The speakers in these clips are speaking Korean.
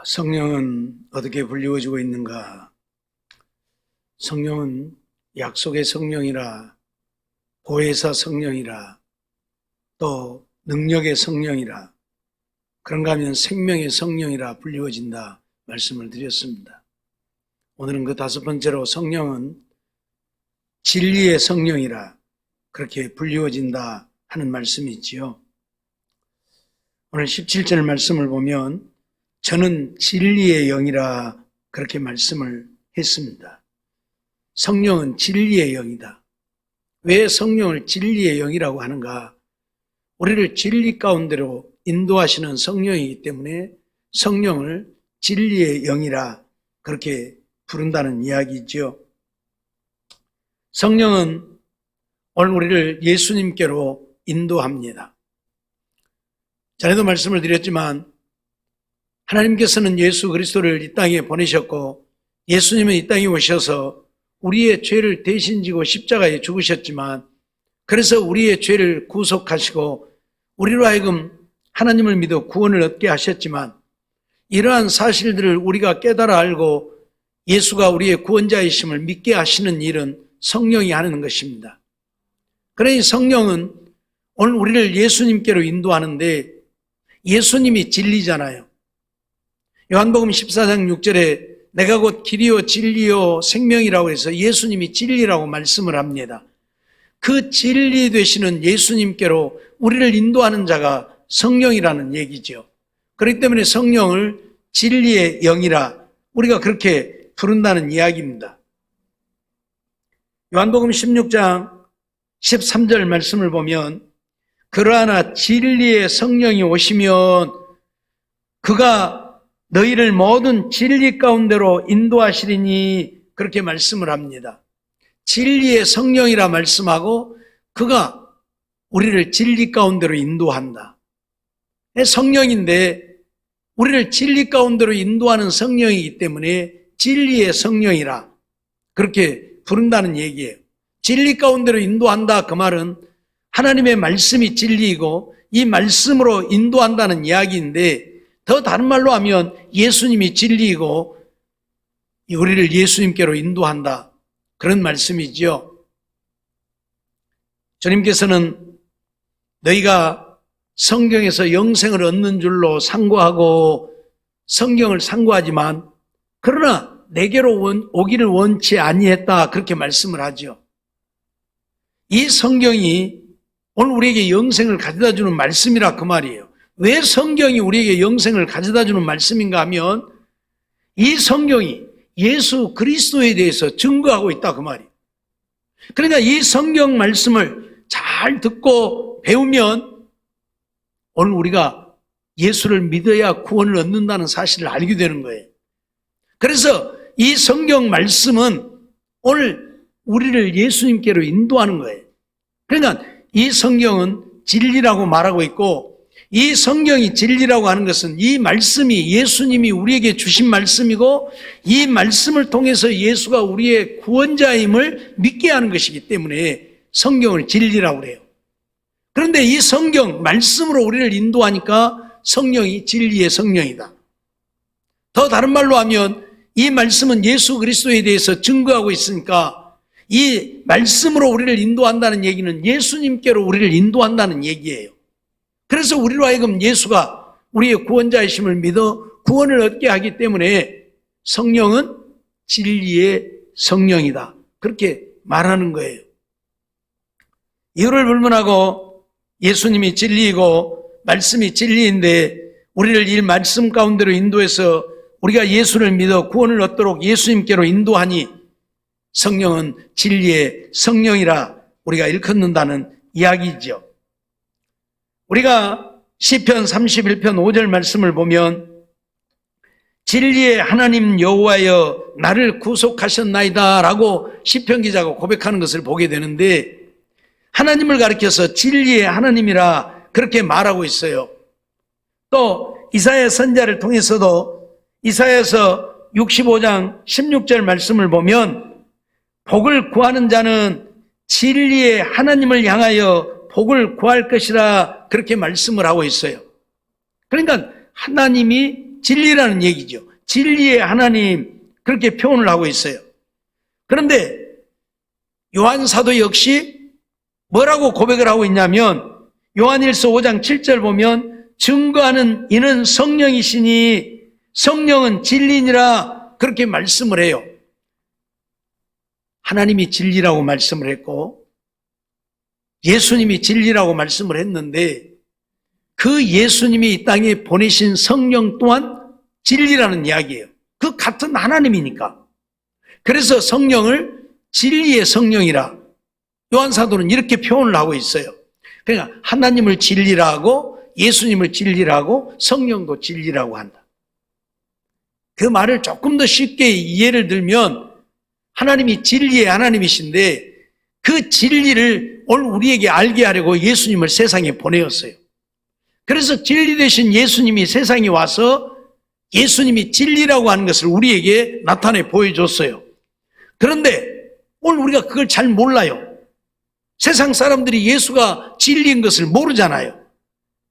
성령은 어떻게 불리워지고 있는가? 성령은 약속의 성령이라, 보혜사 성령이라, 또 능력의 성령이라, 그런가 하면 생명의 성령이라 불리워진다 말씀을 드렸습니다. 오늘은 그 다섯 번째로 성령은 진리의 성령이라 그렇게 불리워진다 하는 말씀이 있지요. 오늘 17절 말씀을 보면 저는 진리의 영이라 그렇게 말씀을 했습니다. 성령은 진리의 영이다. 왜 성령을 진리의 영이라고 하는가? 우리를 진리 가운데로 인도하시는 성령이기 때문에 성령을 진리의 영이라 그렇게 부른다는 이야기죠. 성령은 오늘 우리를 예수님께로 인도합니다. 전에도 말씀을 드렸지만 하나님께서는 예수 그리스도를 이 땅에 보내셨고 예수님은 이 땅에 오셔서 우리의 죄를 대신 지고 십자가에 죽으셨지만 그래서 우리의 죄를 구속하시고 우리로 하여금 하나님을 믿어 구원을 얻게 하셨지만 이러한 사실들을 우리가 깨달아 알고 예수가 우리의 구원자이심을 믿게 하시는 일은 성령이 하는 것입니다. 그러니 성령은 오늘 우리를 예수님께로 인도하는데 예수님이 진리잖아요. 요한복음 14장 6절에 내가 곧 길이요 진리요 생명이라고 해서 예수님이 진리라고 말씀을 합니다. 그 진리 되시는 예수님께로 우리를 인도하는 자가 성령이라는 얘기죠. 그렇기 때문에 성령을 진리의 영이라 우리가 그렇게 부른다는 이야기입니다. 요한복음 16장 13절 말씀을 보면 그러나 진리의 성령이 오시면 그가 너희를 모든 진리 가운데로 인도하시리니 그렇게 말씀을 합니다. 진리의 성령이라 말씀하고 그가 우리를 진리 가운데로 인도한다. 성령인데 우리를 진리 가운데로 인도하는 성령이기 때문에 진리의 성령이라 그렇게 부른다는 얘기예요. 진리 가운데로 인도한다 그 말은 하나님의 말씀이 진리이고 이 말씀으로 인도한다는 이야기인데 더 다른 말로 하면 예수님이 진리이고 우리를 예수님께로 인도한다 그런 말씀이죠. 주님께서는 너희가 성경에서 영생을 얻는 줄로 상고하고 성경을 상고하지만 그러나 내게로 오기를 원치 아니했다 그렇게 말씀을 하죠. 이 성경이 오늘 우리에게 영생을 가져다 주는 말씀이라 그 말이에요. 왜 성경이 우리에게 영생을 가져다 주는 말씀인가 하면 이 성경이 예수 그리스도에 대해서 증거하고 있다 그 말이에요. 그러니까 이 성경 말씀을 잘 듣고 배우면 오늘 우리가 예수를 믿어야 구원을 얻는다는 사실을 알게 되는 거예요. 그래서 이 성경 말씀은 오늘 우리를 예수님께로 인도하는 거예요. 그러니까 이 성경은 진리라고 말하고 있고 이 성경이 진리라고 하는 것은 이 말씀이 예수님이 우리에게 주신 말씀이고 이 말씀을 통해서 예수가 우리의 구원자임을 믿게 하는 것이기 때문에 성경을 진리라고 그래요. 그런데 이 성경 말씀으로 우리를 인도하니까 성령이 진리의 성령이다. 더 다른 말로 하면 이 말씀은 예수 그리스도에 대해서 증거하고 있으니까 이 말씀으로 우리를 인도한다는 얘기는 예수님께로 우리를 인도한다는 얘기예요. 그래서 우리로 하여금 예수가 우리의 구원자이심을 믿어 구원을 얻게 하기 때문에 성령은 진리의 성령이다. 그렇게 말하는 거예요. 이유를 불문하고 예수님이 진리이고 말씀이 진리인데 우리를 이 말씀 가운데로 인도해서 우리가 예수를 믿어 구원을 얻도록 예수님께로 인도하니 성령은 진리의 성령이라 우리가 일컫는다는 이야기죠. 우리가 시편 31편 5절 말씀을 보면 진리의 하나님 여호와여 나를 구속하셨나이다 라고 시편 기자가 고백하는 것을 보게 되는데 하나님을 가리켜서 진리의 하나님이라 그렇게 말하고 있어요. 또 이사야 선지자를 통해서도 이사야서 65장 16절 말씀을 보면 복을 구하는 자는 진리의 하나님을 향하여 복을 구할 것이라 그렇게 말씀을 하고 있어요. 그러니까 하나님이 진리라는 얘기죠. 진리의 하나님, 그렇게 표현을 하고 있어요. 그런데 요한 사도 역시 뭐라고 고백을 하고 있냐면, 요한일서 5장 7절 보면 증거하는 이는 성령이시니 성령은 진리니라, 그렇게 말씀을 해요. 하나님이 진리라고 말씀을 했고 예수님이 진리라고 말씀을 했는데, 그 예수님이 이 땅에 보내신 성령 또한 진리라는 이야기예요. 그 같은 하나님이니까. 그래서 성령을 진리의 성령이라 요한사도는 이렇게 표현을 하고 있어요. 그러니까 하나님을 진리라고, 예수님을 진리라고, 성령도 진리라고 한다. 그 말을 조금 더 쉽게 이해를 들면, 하나님이 진리의 하나님이신데 그 진리를 오늘 우리에게 알게 하려고 예수님을 세상에 보내었어요. 그래서 진리 되신 예수님이 세상에 와서 예수님이 진리라고 하는 것을 우리에게 나타내 보여줬어요. 그런데 오늘 우리가 그걸 잘 몰라요. 세상 사람들이 예수가 진리인 것을 모르잖아요.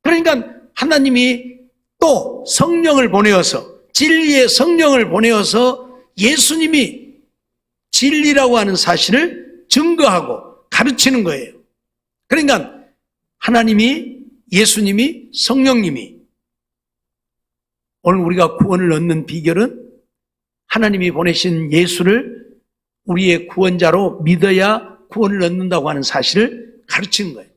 그러니까 하나님이 또 성령을 보내어서, 진리의 성령을 보내어서 예수님이 진리라고 하는 사실을 증거하고 가르치는 거예요. 그러니까 하나님이, 예수님이, 성령님이, 오늘 우리가 구원을 얻는 비결은 하나님이 보내신 예수를 우리의 구원자로 믿어야 구원을 얻는다고 하는 사실을 가르치는 거예요.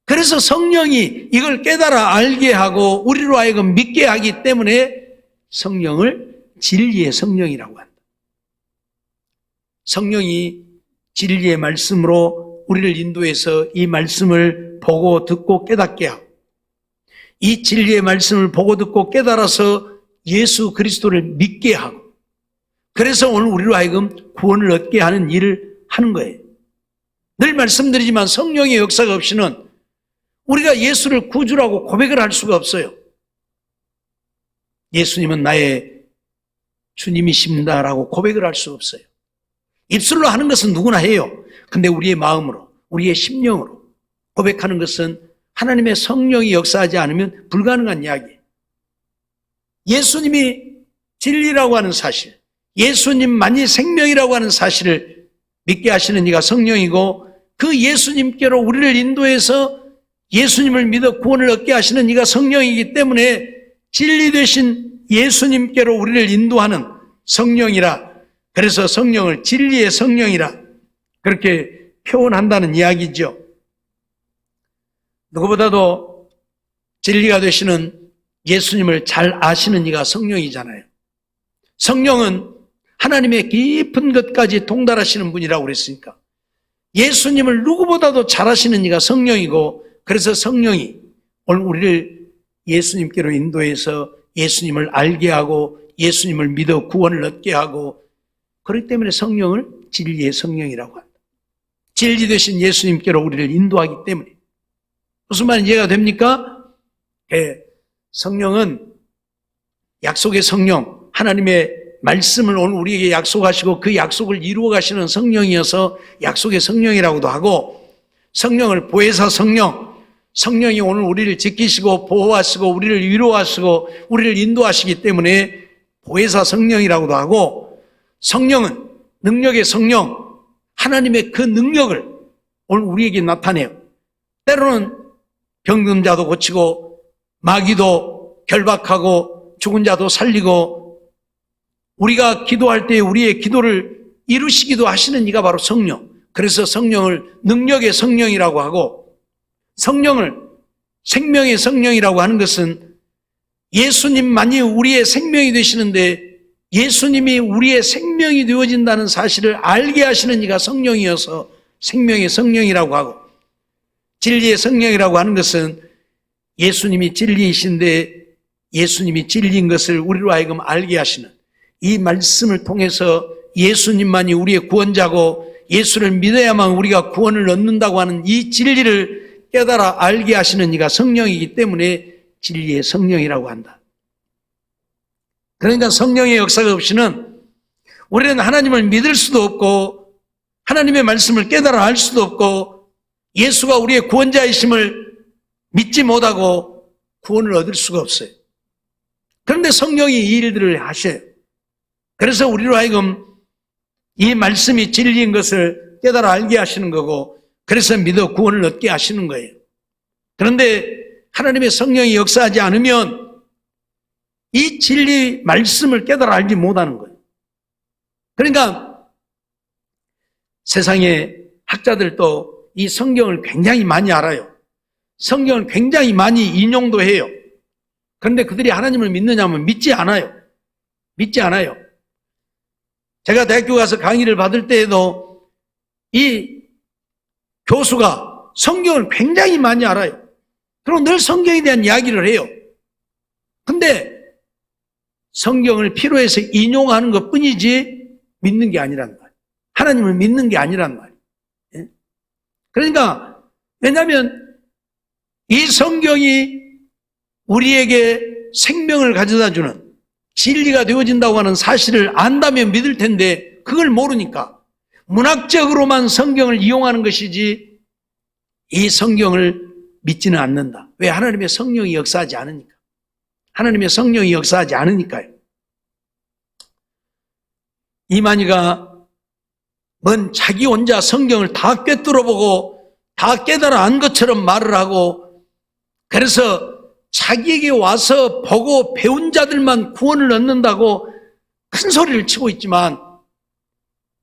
그래서 성령이 이걸 깨달아 알게 하고 우리로 하여금 믿게 하기 때문에 성령을 진리의 성령이라고 한다. 성령이 진리의 말씀으로 우리를 인도해서 이 말씀을 보고 듣고 깨닫게 하고, 이 진리의 말씀을 보고 듣고 깨달아서 예수 그리스도를 믿게 하고, 그래서 오늘 우리로 하여금 구원을 얻게 하는 일을 하는 거예요. 늘 말씀드리지만 성령의 역사가 없이는 우리가 예수를 구주라고 고백을 할 수가 없어요. 예수님은 나의 주님이십니다라고 고백을 할 수 없어요. 입술로 하는 것은 누구나 해요. 근데 우리의 마음으로, 우리의 심령으로 고백하는 것은 하나님의 성령이 역사하지 않으면 불가능한 이야기예요. 예수님이 진리라고 하는 사실, 예수님만이 생명이라고 하는 사실을 믿게 하시는 이가 성령이고, 그 예수님께로 우리를 인도해서 예수님을 믿어 구원을 얻게 하시는 이가 성령이기 때문에 진리 되신 예수님께로 우리를 인도하는 성령이라, 그래서 성령을 진리의 성령이라 그렇게 표현한다는 이야기죠. 누구보다도 진리가 되시는 예수님을 잘 아시는 이가 성령이잖아요. 성령은 하나님의 깊은 것까지 통달하시는 분이라고 그랬으니까 예수님을 누구보다도 잘 아시는 이가 성령이고, 그래서 성령이 오늘 우리를 예수님께로 인도해서 예수님을 알게 하고 예수님을 믿어 구원을 얻게 하고, 그렇기 때문에 성령을 진리의 성령이라고 한다. 진리 되신 예수님께로 우리를 인도하기 때문에. 무슨 말인지 이해가 됩니까? 성령은 약속의 성령, 하나님의 말씀을 오늘 우리에게 약속하시고 그 약속을 이루어 가시는 성령이어서 약속의 성령이라고도 하고, 성령을 보혜사 성령, 성령이 오늘 우리를 지키시고 보호하시고 우리를 위로하시고 우리를 인도하시기 때문에 보혜사 성령이라고도 하고, 성령은 능력의 성령, 하나님의 그 능력을 오늘 우리에게 나타내요. 때로는 병든 자도 고치고 마귀도 결박하고 죽은 자도 살리고, 우리가 기도할 때 우리의 기도를 이루시기도 하시는 이가 바로 성령. 그래서 성령을 능력의 성령이라고 하고, 성령을 생명의 성령이라고 하는 것은 예수님만이 우리의 생명이 되시는데 예수님이 우리의 생명이 되어진다는 사실을 알게 하시는 이가 성령이어서 생명의 성령이라고 하고, 진리의 성령이라고 하는 것은 예수님이 진리이신데 예수님이 진리인 것을 우리로 하여금 알게 하시는, 이 말씀을 통해서 예수님만이 우리의 구원자고 예수를 믿어야만 우리가 구원을 얻는다고 하는 이 진리를 깨달아 알게 하시는 이가 성령이기 때문에 진리의 성령이라고 한다. 그러니까 성령의 역사가 없이는 우리는 하나님을 믿을 수도 없고 하나님의 말씀을 깨달아 알 수도 없고 예수가 우리의 구원자이심을 믿지 못하고 구원을 얻을 수가 없어요. 그런데 성령이 이 일들을 하셔요. 그래서 우리로 하여금 이 말씀이 진리인 것을 깨달아 알게 하시는 거고, 그래서 믿어 구원을 얻게 하시는 거예요. 그런데 하나님의 성령이 역사하지 않으면 이 진리 말씀을 깨달아 알지 못하는 거예요. 그러니까 세상에 학자들도 이 성경을 굉장히 많이 알아요. 성경을 굉장히 많이 인용도 해요. 그런데 그들이 하나님을 믿느냐면 믿지 않아요. 믿지 않아요. 제가 대학교 가서 강의를 받을 때에도 이 교수가 성경을 굉장히 많이 알아요. 그리고 늘 성경에 대한 이야기를 해요. 근데 성경을 필요해서 인용하는 것 뿐이지 믿는 게 아니란 말이에요. 하나님을 믿는 게 아니란 말이에요. 그러니까 왜냐하면 이 성경이 우리에게 생명을 가져다 주는 진리가 되어진다고 하는 사실을 안다면 믿을 텐데 그걸 모르니까 문학적으로만 성경을 이용하는 것이지 이 성경을 믿지는 않는다. 왜? 하나님의 성령이 역사하지 않으니까. 하나님의 성령이 역사하지 않으니까요. 이만희가 뭔 자기 혼자 성경을 다 꿰뚫어보고 다 깨달아 안 것처럼 말을 하고, 그래서 자기에게 와서 보고 배운 자들만 구원을 얻는다고 큰 소리를 치고 있지만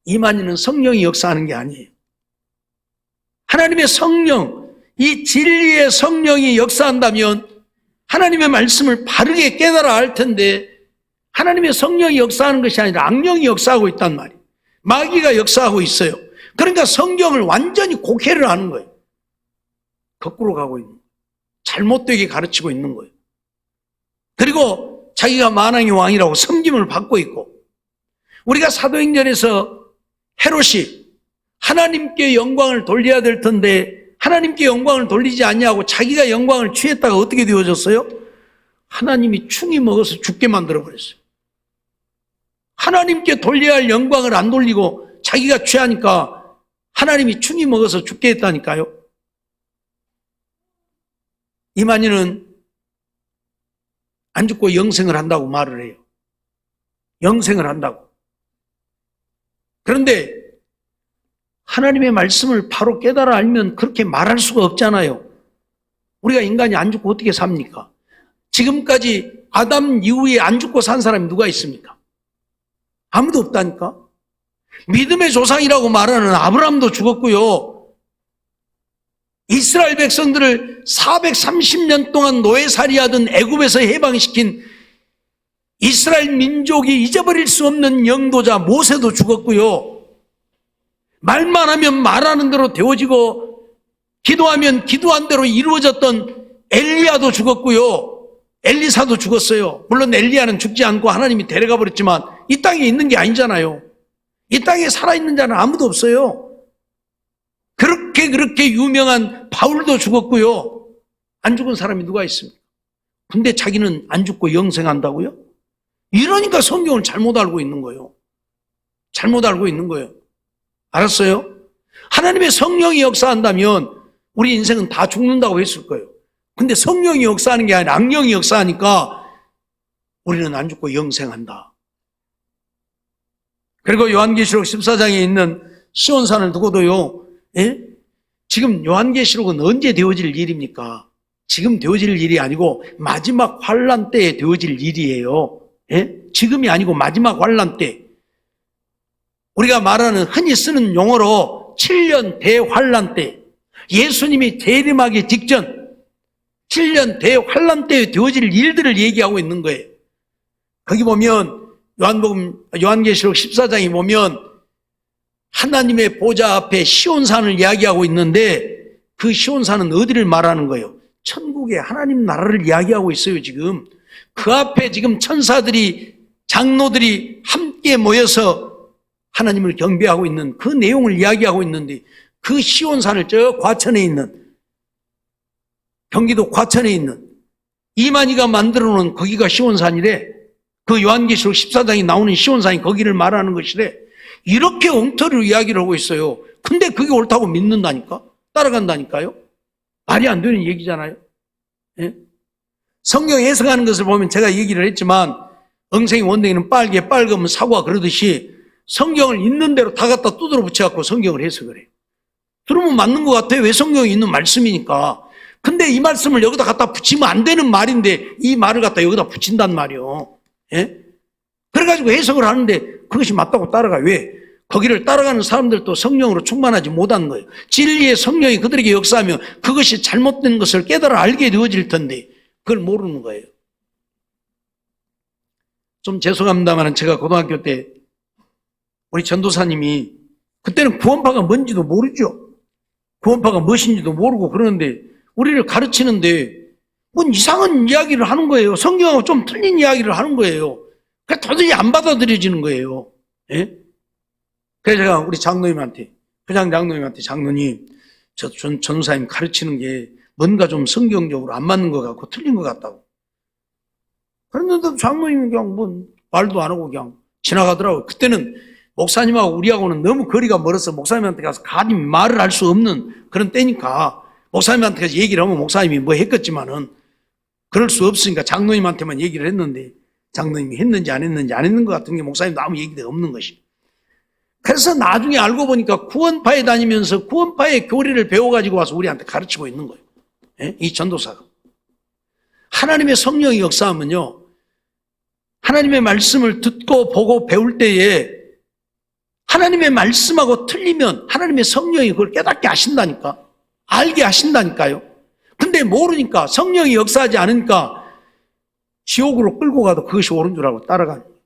이만희는 성령이 역사하는 게 아니에요. 하나님의 성령, 이 진리의 성령이 역사한다면 하나님의 말씀을 바르게 깨달아 알 텐데 하나님의 성령이 역사하는 것이 아니라 악령이 역사하고 있단 말이에요. 마귀가 역사하고 있어요. 그러니까 성경을 완전히 곡해를 하는 거예요. 거꾸로 가고 있는 거예요. 잘못되게 가르치고 있는 거예요. 그리고 자기가 만왕의 왕이라고 섬김을 받고 있고, 우리가 사도행전에서 헤롯이 하나님께 영광을 돌려야 될 텐데 하나님께 영광을 돌리지 않냐고 자기가 영광을 취했다가 어떻게 되어졌어요? 하나님이 충이 먹어서 죽게 만들어버렸어요. 하나님께 돌려야 할 영광을 안 돌리고 자기가 취하니까 하나님이 충이 먹어서 죽게 했다니까요. 이만희는 안 죽고 영생을 한다고 말을 해요. 영생을 한다고. 그런데 하나님의 말씀을 바로 깨달아 알면 그렇게 말할 수가 없잖아요. 우리가 인간이 안 죽고 어떻게 삽니까? 지금까지 아담 이후에 안 죽고 산 사람이 누가 있습니까? 아무도 없다니까. 믿음의 조상이라고 말하는 아브라함도 죽었고요. 이스라엘 백성들을 430년 동안 노예살이하던 애굽에서 해방시킨 이스라엘 민족이 잊어버릴 수 없는 영도자 모세도 죽었고요. 말만 하면 말하는 대로 되어지고 기도하면 기도한 대로 이루어졌던 엘리야도 죽었고요. 엘리사도 죽었어요. 물론 엘리야는 죽지 않고 하나님이 데려가 버렸지만 이 땅에 있는 게 아니잖아요. 이 땅에 살아있는 자는 아무도 없어요. 그렇게 유명한 바울도 죽었고요. 안 죽은 사람이 누가 있습니까? 근데 자기는 안 죽고 영생한다고요? 이러니까 성경을 잘못 알고 있는 거예요. 잘못 알고 있는 거예요. 알았어요? 하나님의 성령이 역사한다면 우리 인생은 다 죽는다고 했을 거예요. 근데 성령이 역사하는 게 아니라 악령이 역사하니까 우리는 안 죽고 영생한다. 그리고 요한계시록 14장에 있는 시온산을 두고도요, 예? 지금 요한계시록은 언제 되어질 일입니까? 지금 되어질 일이 아니고 마지막 환란 때에 되어질 일이에요. 예? 지금이 아니고 마지막 환란 때. 우리가 말하는 흔히 쓰는 용어로 7년 대환란 때, 예수님이 재림하기 직전 7년 대환란 때에 되어질 일들을 얘기하고 있는 거예요. 거기 보면 요한계시록 14장에 보면 하나님의 보좌 앞에 시온산을 이야기하고 있는데 그 시온산은 어디를 말하는 거예요? 천국의 하나님 나라를 이야기하고 있어요. 지금 그 앞에 지금 천사들이, 장로들이 함께 모여서 하나님을 경배하고 있는 그 내용을 이야기하고 있는데, 그 시온산을 저 과천에 있는, 경기도 과천에 있는 이만희가 만들어 놓은 거기가 시온산이래. 그 요한계시록 14장에 나오는 시온산이 거기를 말하는 것이래. 이렇게 엉터리로 이야기를 하고 있어요. 근데 그게 옳다고 믿는다니까? 따라간다니까요? 말이 안 되는 얘기잖아요. 예? 성경 해석하는 것을 보면 제가 얘기를 했지만 엉생이 원숭이는 빨개 빨으면 사과 그러듯이 성경을 있는 대로 다 갖다 두드러 붙여갖고 성경을 해석을 해요. 들으면 맞는 것 같아요. 왜 성경에 있는 말씀이니까. 근데 이 말씀을 여기다 갖다 붙이면 안 되는 말인데 이 말을 갖다 여기다 붙인단 말이에요. 예? 그래가지고 해석을 하는데 그것이 맞다고 따라가요. 왜? 거기를 따라가는 사람들도 성령으로 충만하지 못한 거예요. 진리의 성령이 그들에게 역사하면 그것이 잘못된 것을 깨달아 알게 되어질 텐데 그걸 모르는 거예요. 좀 죄송합니다만 제가 고등학교 때 우리 전도사님이 그때는 구원파가 뭔지도 모르죠. 구원파가 무엇인지도 모르고 그러는데 우리를 가르치는데 뭔 이상한 이야기를 하는 거예요. 성경하고 좀 틀린 이야기를 하는 거예요. 그러니까 도저히 안 받아들여지는 거예요. 예? 그래서 제가 우리 장로님한테, 회장 장로님한테 장로님, 저 전도사님 가르치는 게 뭔가 좀 성경적으로 안 맞는 것 같고 틀린 것 같다고. 그런데도 장로님이 그냥 뭐 말도 안 하고 그냥 지나가더라고요. 그때는 목사님하고 우리하고는 너무 거리가 멀어서 목사님한테 가서 감히 말을 할 수 없는 그런 때니까 목사님한테 가서 얘기를 하면 목사님이 뭐 했겠지만은 그럴 수 없으니까 장로님한테만 얘기를 했는데 장로님이 했는지 안 했는 것 같은 게 목사님도 아무 얘기가 없는 것이. 그래서 나중에 알고 보니까 구원파에 다니면서 구원파의 교리를 배워가지고 와서 우리한테 가르치고 있는 거예요. 예? 이 전도사가. 하나님의 성령이 역사하면요. 하나님의 말씀을 듣고 보고 배울 때에 하나님의 말씀하고 틀리면 하나님의 성령이 그걸 깨닫게 하신다니까. 알게 하신다니까요. 근데 모르니까 성령이 역사하지 않으니까 지옥으로 끌고 가도 그것이 옳은 줄 알고 따라가는 거예요.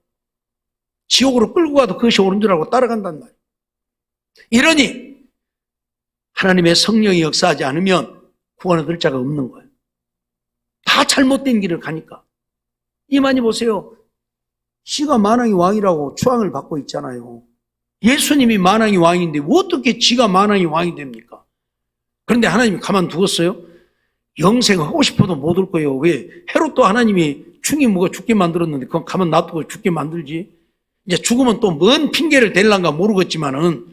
지옥으로 끌고 가도 그것이 옳은 줄 알고 따라간단 말이에요. 이러니 하나님의 성령이 역사하지 않으면 구원 얻을 자가 없는 거예요. 다 잘못된 길을 가니까. 이만희 보세요. 지가 만왕의 왕이라고 추앙을 받고 있잖아요. 예수님이 만왕의 왕인데 어떻게 지가 만왕의 왕이 됩니까? 그런데 하나님이 가만두었어요? 영생하고 싶어도 못 올 거예요. 왜? 헤롯도 하나님이 충이 뭐가 죽게 만들었는데 그건 가만 놔두고 죽게 만들지. 이제 죽으면 또 뭔 핑계를 댈란가 모르겠지만은,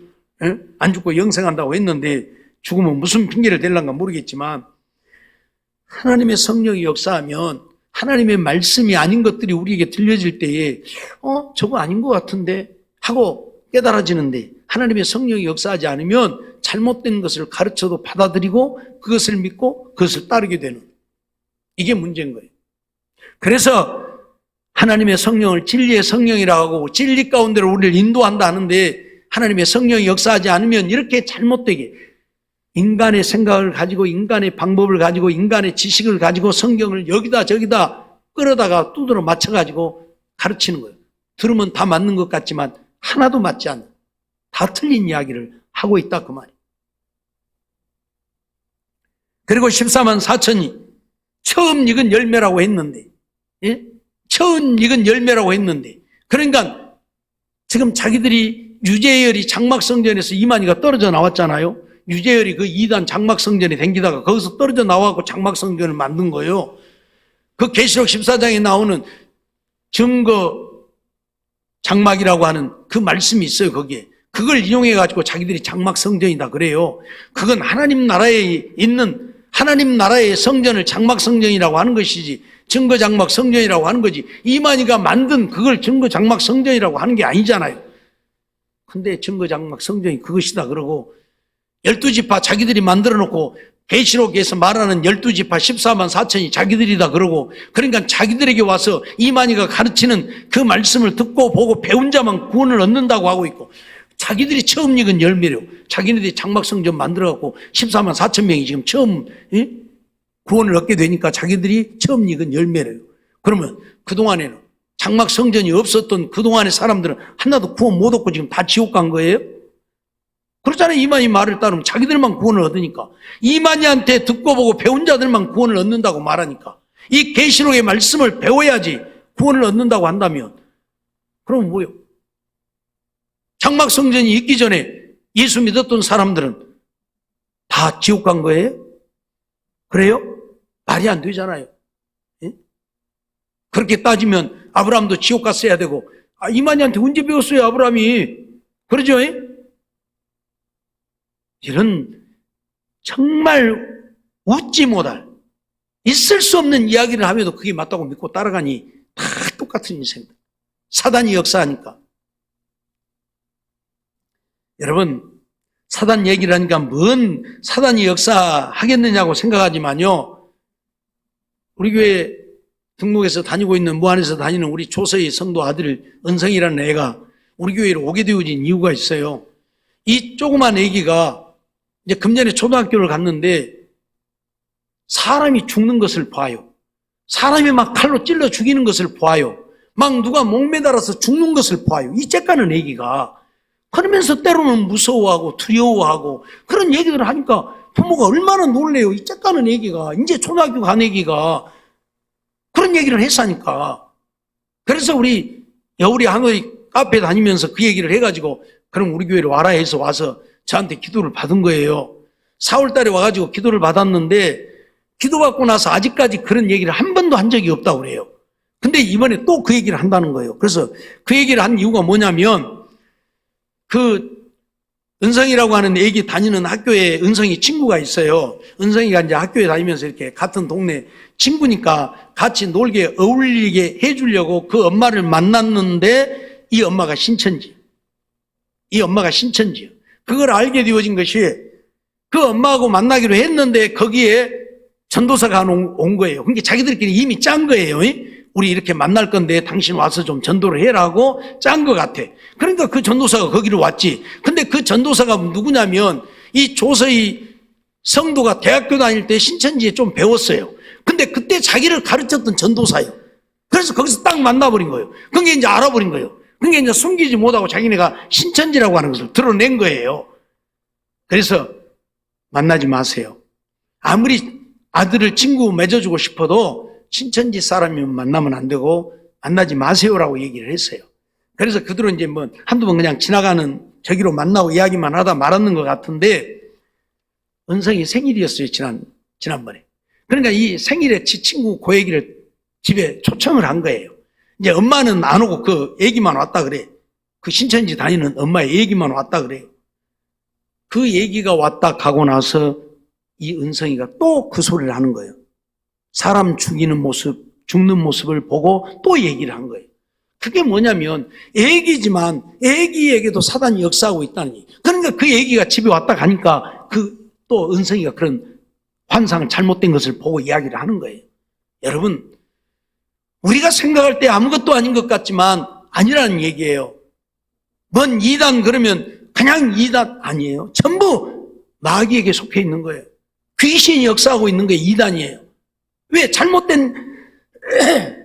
안 죽고 영생한다고 했는데 죽으면 무슨 핑계를 댈란가 모르겠지만 하나님의 성령이 역사하면 하나님의 말씀이 아닌 것들이 우리에게 들려질 때에 저거 아닌 것 같은데 하고 깨달아지는데 하나님의 성령이 역사하지 않으면 잘못된 것을 가르쳐도 받아들이고 그것을 믿고 그것을 따르게 되는 이게 문제인 거예요. 그래서 하나님의 성령을 진리의 성령이라고 하고 진리 가운데로 우리를 인도한다 하는데 하나님의 성령이 역사하지 않으면 이렇게 잘못되게 인간의 생각을 가지고 인간의 방법을 가지고 인간의 지식을 가지고 성경을 여기다 저기다 끌어다가 두드러 맞춰가지고 가르치는 거예요. 들으면 다 맞는 것 같지만 하나도 맞지 않는 다 틀린 이야기를 하고 있다 그 말이에요. 그리고 14만 4천이 처음 익은 열매라고 했는데 예? 처음 익은 열매라고 했는데 그러니까 지금 자기들이 유재열이 장막성전에서 이만희가 떨어져 나왔잖아요. 유재열이 그 2단 장막성전에 댕기다가 거기서 떨어져 나와서 장막성전을 만든 거예요. 그 계시록 14장에 나오는 증거 장막이라고 하는 그 말씀이 있어요. 거기에 그걸 이용해가지고 자기들이 장막성전이다 그래요. 그건 하나님 나라에 있는 하나님 나라의 성전을 장막성전이라고 하는 것이지 증거장막성전이라고 하는 거지 이만희가 만든 그걸 증거장막성전이라고 하는 게 아니잖아요. 근데 증거장막성전이 그것이다 그러고 12지파 자기들이 만들어 놓고 계시록에서 말하는 12지파 14만 4천이 자기들이다 그러고 그러니까 자기들에게 와서 이만희가 가르치는 그 말씀을 듣고 보고 배운 자만 구원을 얻는다고 하고 있고 자기들이 처음 익은 열매로 자기네들이 장막성전 만들어 갖고 14만 4천 명이 지금 처음 구원을 얻게 되니까 자기들이 처음 익은 열매래요. 그러면 그동안에는 장막성전이 없었던 그동안의 사람들은 하나도 구원 못 얻고 지금 다 지옥 간 거예요? 그렇잖아요. 이만희 말을 따르면 자기들만 구원을 얻으니까 이만희한테 듣고 보고 배운 자들만 구원을 얻는다고 말하니까 이 계시록의 말씀을 배워야지 구원을 얻는다고 한다면 그럼 뭐요? 장막성전이 있기 전에 예수 믿었던 사람들은 다 지옥 간 거예요? 그래요? 말이 안 되잖아요. 예? 그렇게 따지면 아브라함도 지옥 갔어야 되고 이만희한테 언제 배웠어요 아브라함이? 그러죠? 예? 이런 정말 웃지 못할 있을 수 없는 이야기를 하면도 그게 맞다고 믿고 따라가니 다 똑같은 인생들. 사단이 역사하니까. 여러분, 사단 얘기를 하니까 뭔 사단이 역사하겠느냐고 생각하지만요. 우리 교회 등록해서 다니고 있는, 무안에서 다니는 우리 조서의 성도 아들 은성이라는 애가 우리 교회로 오게 되어진 이유가 있어요. 이 조그만 애기가 이제 금년에 초등학교를 갔는데 사람이 죽는 것을 봐요. 사람이 막 칼로 찔러 죽이는 것을 봐요. 막 누가 목매달아서 죽는 것을 봐요. 이 쬐까는 애기가. 그러면서 때로는 무서워하고 두려워하고 그런 얘기들을 하니까 부모가 얼마나 놀래요. 이 쬐까는 애기가, 이제 초등학교 간 애기가 그런 얘기를 했으니까. 그래서 우리 여울이 하늘이 카페 다니면서 그 얘기를 해가지고 그럼 우리 교회로 와라 해서 와서 저한테 기도를 받은 거예요. 4월 달에 와가지고 기도를 받았는데 기도받고 나서 아직까지 그런 얘기를 한 번도 한 적이 없다고 그래요. 근데 이번에 또 그 얘기를 한다는 거예요. 그래서 그 얘기를 한 이유가 뭐냐면 그 은성이라고 하는 애기 다니는 학교에 은성이 친구가 있어요. 은성이가 이제 학교에 다니면서 이렇게 같은 동네 친구니까 같이 놀게 어울리게 해주려고 그 엄마를 만났는데 이 엄마가 신천지. 이 엄마가 신천지요. 그걸 알게 되어진 것이 그 엄마하고 만나기로 했는데 거기에 전도사가 온 거예요. 그러니까 자기들끼리 이미 짠 거예요. 우리 이렇게 만날 건데 당신 와서 좀 전도를 해라고 짠 것 같아. 그러니까 그 전도사가 거기로 왔지. 근데 그 전도사가 누구냐면 이 조서의 성도가 대학교 다닐 때 신천지에 좀 배웠어요. 근데 그때 자기를 가르쳤던 전도사예요. 그래서 거기서 딱 만나버린 거예요. 그게 이제 알아버린 거예요. 그게 이제 숨기지 못하고 자기네가 신천지라고 하는 것을 드러낸 거예요. 그래서 만나지 마세요. 아무리 아들을 친구 맺어주고 싶어도 신천지 사람이면 만나면 안 되고 만나지 마세요라고 얘기를 했어요. 그래서 그들은 이제 뭐 한두 번 그냥 지나가는 저기로 만나고 이야기만 하다 말았는 것 같은데 은성이 생일이었어요. 지난번에. 그러니까 이 생일에 친구 그 얘기를 집에 초청을 한 거예요. 이제 엄마는 안 오고 그 얘기만 왔다 그래. 그 신천지 다니는 엄마의 얘기만 왔다 그래요. 그 얘기가 왔다 가고 나서 이 은성이가 또 그 소리를 하는 거예요. 사람 죽이는 모습, 죽는 모습을 보고 또 얘기를 한 거예요. 그게 뭐냐면 애기지만 애기에게도 사단이 역사하고 있다는 얘기. 그러니까 그 얘기가 집에 왔다 가니까 그 또 은성이가 그런 환상을 잘못된 것을 보고 이야기를 하는 거예요. 여러분, 우리가 생각할 때 아무것도 아닌 것 같지만 아니라는 얘기예요. 뭔 이단 그러면 그냥 이단 아니에요. 전부 마귀에게 속해 있는 거예요. 귀신이 역사하고 있는 게 이단이에요. 왜? 잘못된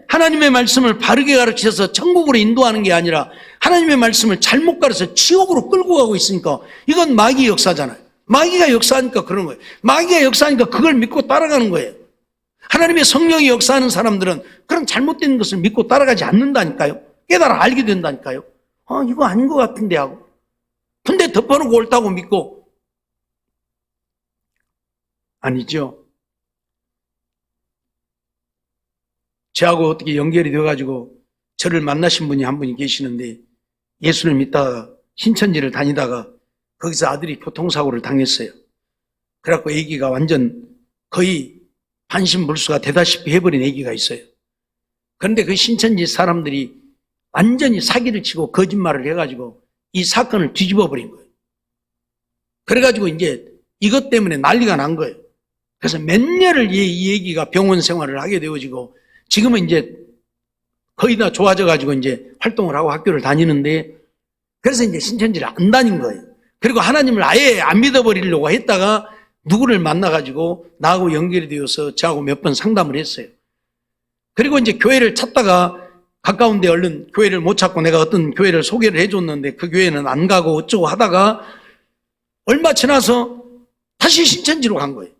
하나님의 말씀을 바르게 가르쳐서 천국으로 인도하는 게 아니라 하나님의 말씀을 잘못 가르쳐서 지옥으로 끌고 가고 있으니까 이건 마귀의 역사잖아요. 마귀가 역사하니까 그런 거예요. 마귀가 역사하니까 그걸 믿고 따라가는 거예요. 하나님의 성령이 역사하는 사람들은 그런 잘못된 것을 믿고 따라가지 않는다니까요. 깨달아 알게 된다니까요. 이거 아닌 것 같은데 하고. 근데 덮어놓고 옳다고 믿고. 아니죠. 저하고 어떻게 연결이 되어가지고 저를 만나신 분이 한 분이 계시는데 예수를 믿다가 신천지를 다니다가 거기서 아들이 교통사고를 당했어요. 그래갖고 아기가 완전 거의 반신불수가 되다시피 해버린 아기가 있어요. 그런데 그 신천지 사람들이 완전히 사기를 치고 거짓말을 해가지고 이 사건을 뒤집어 버린 거예요. 그래가지고 이제 이것 때문에 난리가 난 거예요. 그래서 몇 년을 이 아기가 병원 생활을 하게 되어지고 지금은 이제 거의 다 좋아져가지고 이제 활동을 하고 학교를 다니는데 그래서 이제 신천지를 안 다닌 거예요. 그리고 하나님을 아예 안 믿어버리려고 했다가 누구를 만나가지고 나하고 연결이 되어서 저하고 몇 번 상담을 했어요. 그리고 이제 교회를 찾다가 가까운데 얼른 교회를 못 찾고 내가 어떤 교회를 소개를 해줬는데 그 교회는 안 가고 어쩌고 하다가 얼마 지나서 다시 신천지로 간 거예요.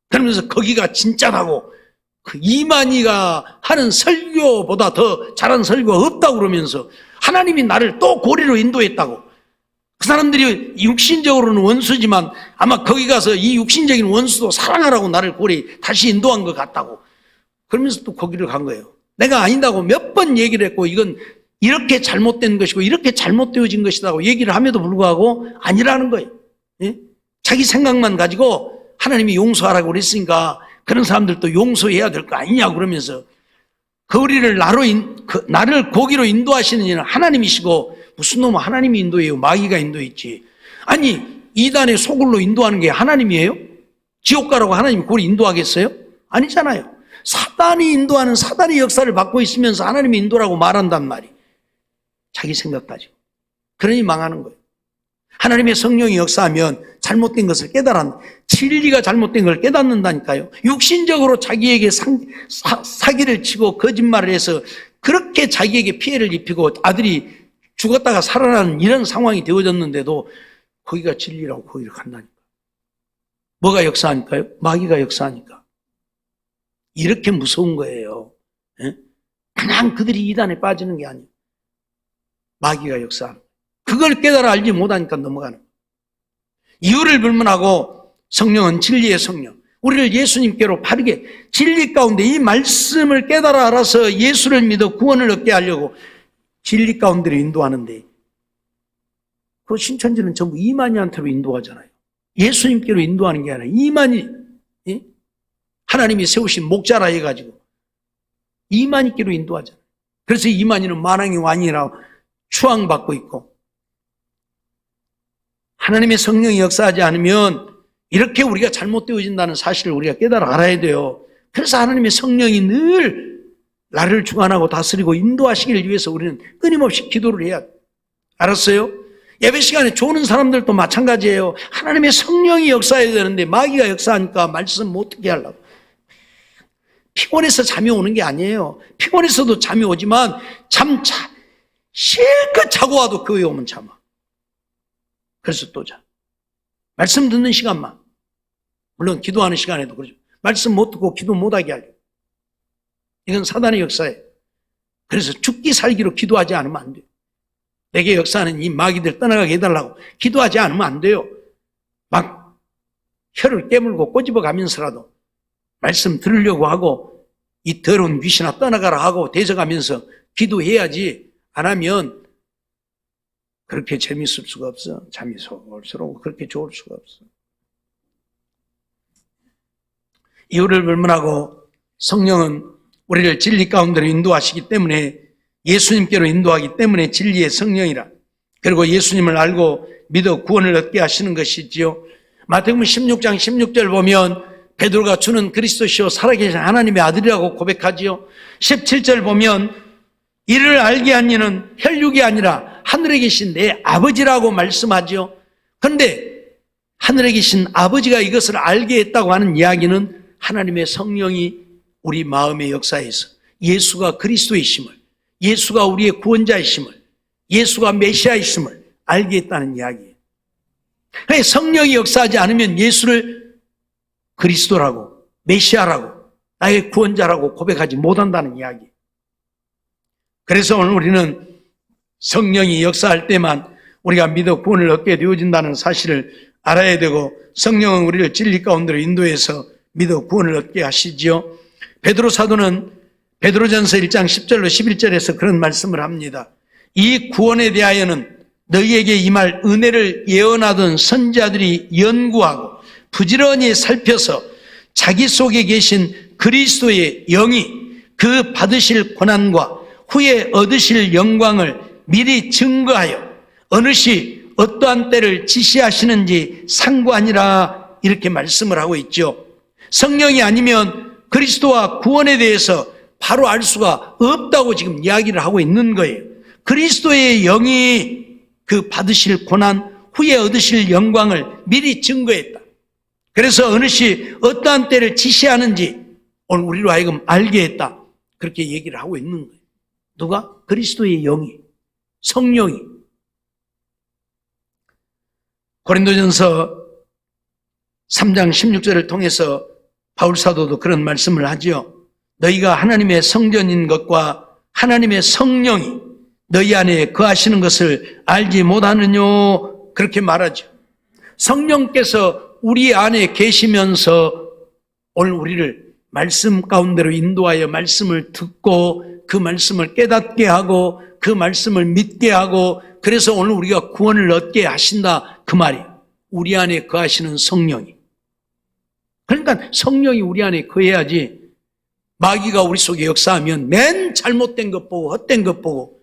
그러면서 거기가 진짜라고 그 이만희가 하는 설교보다 더 잘한 설교가 없다고 그러면서 하나님이 나를 또 고리로 인도했다고. 그 사람들이 육신적으로는 원수지만 아마 거기 가서 이 육신적인 원수도 사랑하라고 나를 고리 다시 인도한 것 같다고. 그러면서 또 거기를 간 거예요. 내가 아니다고 몇 번 얘기를 했고 이건 이렇게 잘못된 것이고 이렇게 잘못되어진 것이라고 얘기를 함에도 불구하고 아니라는 거예요. 예? 자기 생각만 가지고 하나님이 용서하라고 그랬으니까 그런 사람들도 용서해야 될 거 아니냐 그러면서 그 우리를 나를 고기로 인도하시는 이는 하나님이시고 무슨 놈은 하나님이 인도해요? 마귀가 인도했지. 아니 이단의 소굴로 인도하는 게 하나님이에요? 지옥 가라고 하나님이 그걸 인도하겠어요? 아니잖아요. 사단이 인도하는 사단의 역사를 받고 있으면서 하나님이 인도라고 말한단 말이. 자기 생각 가지고. 그러니 망하는 거예요. 하나님의 성령이 역사하면 잘못된 것을 진리가 잘못된 걸 깨닫는다니까요. 육신적으로 자기에게 사기를 치고 거짓말을 해서 그렇게 자기에게 피해를 입히고 아들이 죽었다가 살아나는 이런 상황이 되어졌는데도 거기가 진리라고 거기를 간다니까. 뭐가 역사하니까요? 마귀가 역사하니까. 이렇게 무서운 거예요. 그냥 그들이 이단에 빠지는 게 아니에요. 마귀가 역사하는 거예요. 그걸 깨달아 알지 못하니까 넘어가는 거예요. 이유를 불문하고 성령은 진리의 성령. 우리를 예수님께로 바르게 진리 가운데 이 말씀을 깨달아 알아서 예수를 믿어 구원을 얻게 하려고 진리 가운데로 인도하는데 그 신천지는 전부 이만희한테로 인도하잖아요. 예수님께로 인도하는 게 아니라 이만희 하나님이 세우신 목자라 해가지고 이만희께로 인도하잖아요. 그래서 이만희는 만왕의 왕이라고 추앙받고 있고 하나님의 성령이 역사하지 않으면 이렇게 우리가 잘못되어진다는 사실을 우리가 깨달아 알아야 돼요. 그래서 하나님의 성령이 늘 나를 주관하고 다스리고 인도하시기를 위해서 우리는 끊임없이 기도를 해야 돼요. 알았어요? 예배 시간에 조는 사람들도 마찬가지예요. 하나님의 성령이 역사해야 되는데 마귀가 역사하니까 말씀 어떻게 하려고. 피곤해서 잠이 오는 게 아니에요. 피곤해서도 잠이 오지만 실컷 자고 와도 교회 오면 잠아. 그래서 또 자. 말씀 듣는 시간만. 물론 기도하는 시간에도 그러죠. 말씀 못 듣고 기도 못하게 하려. 이건 사단의 역사예요. 그래서 죽기 살기로 기도하지 않으면 안 돼요. 내게 역사하는 이 마귀들 떠나가게 해달라고 기도하지 않으면 안 돼요. 막 혀를 깨물고 꼬집어 가면서라도 말씀 들으려고 하고 이 더러운 귀신아 떠나가라 하고 대적하면서 기도해야지. 안 하면 그렇게 재밌을 수가 없어. 잠이 솔솔하고 그렇게 좋을 수가 없어. 이유를 불문하고 성령은 우리를 진리 가운데로 인도하시기 때문에 예수님께로 인도하기 때문에 진리의 성령이라. 그리고 예수님을 알고 믿어 구원을 얻게 하시는 것이지요. 마태복음 16장 16절 보면 베드로가 주는 그리스도시요 살아계신 하나님의 아들이라고 고백하지요. 17절 보면 이를 알게 한 이는 혈육이 아니라 하늘에 계신 내 아버지라고 말씀하죠. 그런데 하늘에 계신 아버지가 이것을 알게 했다고 하는 이야기는 하나님의 성령이 우리 마음의 역사에서 예수가 그리스도이심을, 예수가 우리의 구원자이심을, 예수가 메시아이심을 알게 했다는 이야기예요. 성령이 역사하지 않으면 예수를 그리스도라고, 메시아라고, 나의 구원자라고 고백하지 못한다는 이야기예요. 그래서 오늘 우리는 성령이 역사할 때만 우리가 믿어 구원을 얻게 되어진다는 사실을 알아야 되고 성령은 우리를 진리 가운데로 인도해서 믿어 구원을 얻게 하시지요. 베드로 사도는 베드로전서 1장 10절로 11절에서 그런 말씀을 합니다. 이 구원에 대하여는 너희에게 임할 은혜를 예언하던 선지자들이 연구하고 부지런히 살펴서 자기 속에 계신 그리스도의 영이 그 받으실 고난과 후에 얻으실 영광을 미리 증거하여 어느 시 어떠한 때를 지시하시는지 상고하니라 이렇게 말씀을 하고 있죠. 성령이 아니면 그리스도와 구원에 대해서 바로 알 수가 없다고 지금 이야기를 하고 있는 거예요. 그리스도의 영이 그 받으실 고난 후에 얻으실 영광을 미리 증거했다. 그래서 어느 시 어떠한 때를 지시하는지 오늘 우리로 하여금 알게 했다. 그렇게 얘기를 하고 있는 거예요. 누가? 그리스도의 영이, 성령이. 고린도전서 3장 16절을 통해서 바울사도도 그런 말씀을 하지요. 너희가 하나님의 성전인 것과 하나님의 성령이 너희 안에 거하시는 것을 알지 못하느뇨 그렇게 말하죠. 성령께서 우리 안에 계시면서 오늘 우리를 말씀 가운데로 인도하여 말씀을 듣고 그 말씀을 깨닫게 하고 그 말씀을 믿게 하고 그래서 오늘 우리가 구원을 얻게 하신다 그 말이에요. 우리 안에 거하시는 성령이. 그러니까 성령이 우리 안에 거해야지 마귀가 우리 속에 역사하면 맨 잘못된 것 보고 헛된 것 보고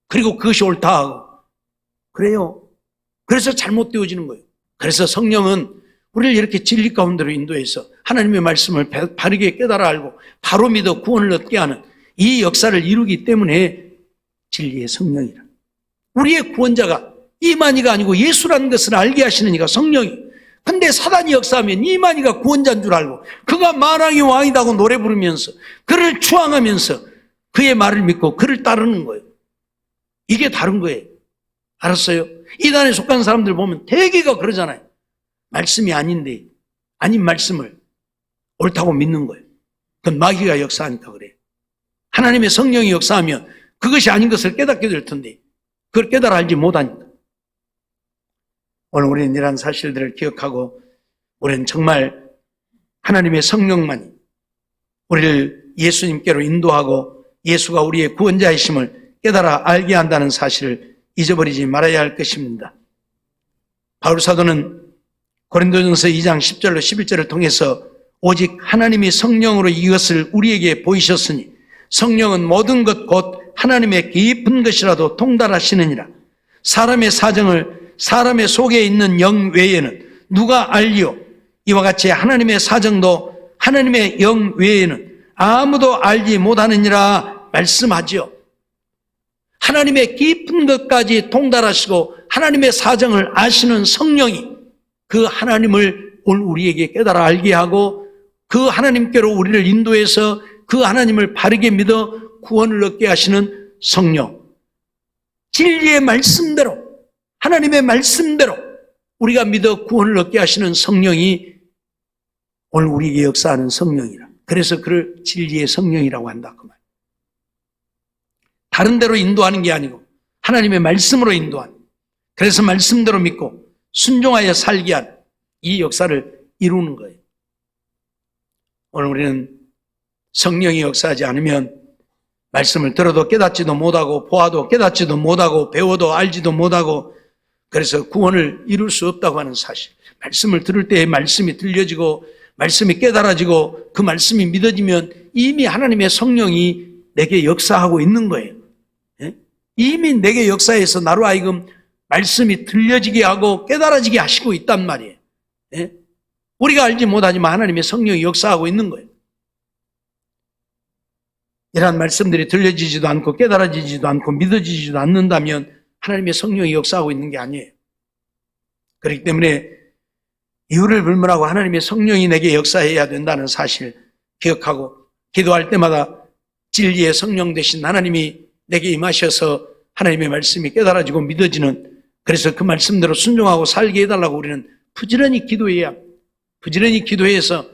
그리고 그것이 옳다 하고 그래요. 그래서 잘못되어지는 거예요. 그래서 성령은 우리를 이렇게 진리 가운데로 인도해서 하나님의 말씀을 바르게 깨달아 알고 바로 믿어 구원을 얻게 하는 이 역사를 이루기 때문에 진리의 성령이라. 우리의 구원자가 이만희가 아니고 예수라는 것을 알게 하시는 이가 성령이. 근데 사단이 역사하면 이만희가 구원자인 줄 알고 그가 만왕의 왕이라고 노래 부르면서 그를 추앙하면서 그의 말을 믿고 그를 따르는 거예요. 이게 다른 거예요. 알았어요? 이단에 속한 사람들 보면 대개가 그러잖아요. 말씀이 아닌데 아닌 말씀을 옳다고 믿는 거예요. 그건 마귀가 역사하니까 그래요. 하나님의 성령이 역사하면 그것이 아닌 것을 깨닫게 될 텐데 그걸 깨달아 알지 못하니까. 오늘 우리는 이러한 사실들을 기억하고 우리는 정말 하나님의 성령만이 우리를 예수님께로 인도하고 예수가 우리의 구원자이심을 깨달아 알게 한다는 사실을 잊어버리지 말아야 할 것입니다. 바울 사도는 고린도전서 2장 10절로 11절을 통해서 오직 하나님이 성령으로 이것을 우리에게 보이셨으니 성령은 모든 것 곧 하나님의 깊은 것이라도 통달하시느니라. 사람의 사정을 사람의 속에 있는 영 외에는 누가 알리요? 이와 같이 하나님의 사정도 하나님의 영 외에는 아무도 알지 못하느니라 말씀하지요. 하나님의 깊은 것까지 통달하시고 하나님의 사정을 아시는 성령이 그 하나님을 오늘 우리에게 깨달아 알게 하고 그 하나님께로 우리를 인도해서 그 하나님을 바르게 믿어 구원을 얻게 하시는 성령. 진리의 말씀대로 하나님의 말씀대로 우리가 믿어 구원을 얻게 하시는 성령이 오늘 우리에게 역사하는 성령이라. 그래서 그를 진리의 성령이라고 한다 그 말. 다른 데로 인도하는 게 아니고 하나님의 말씀으로 인도하는. 그래서 말씀대로 믿고 순종하여 살게 하는 이 역사를 이루는 거예요. 오늘 우리는 성령이 역사하지 않으면 말씀을 들어도 깨닫지도 못하고 보아도 깨닫지도 못하고 배워도 알지도 못하고 그래서 구원을 이룰 수 없다고 하는 사실. 말씀을 들을 때 말씀이 들려지고 말씀이 깨달아지고 그 말씀이 믿어지면 이미 하나님의 성령이 내게 역사하고 있는 거예요. 이미 내게 역사해서 나로 하여금 말씀이 들려지게 하고 깨달아지게 하시고 있단 말이에요. 우리가 알지 못하지만 하나님의 성령이 역사하고 있는 거예요. 이러한 말씀들이 들려지지도 않고 깨달아지지도 않고 믿어지지도 않는다면 하나님의 성령이 역사하고 있는 게 아니에요. 그렇기 때문에 이유를 불문하고 하나님의 성령이 내게 역사해야 된다는 사실 기억하고 기도할 때마다 진리의 성령 되신 하나님이 내게 임하셔서 하나님의 말씀이 깨달아지고 믿어지는 그래서 그 말씀대로 순종하고 살게 해달라고 우리는 부지런히 기도해야 부지런히 기도해서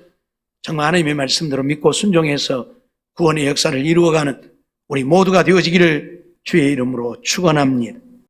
정말 하나님의 말씀대로 믿고 순종해서 구원의 역사를 이루어가는 우리 모두가 되어지기를 주의 이름으로 축원합니다.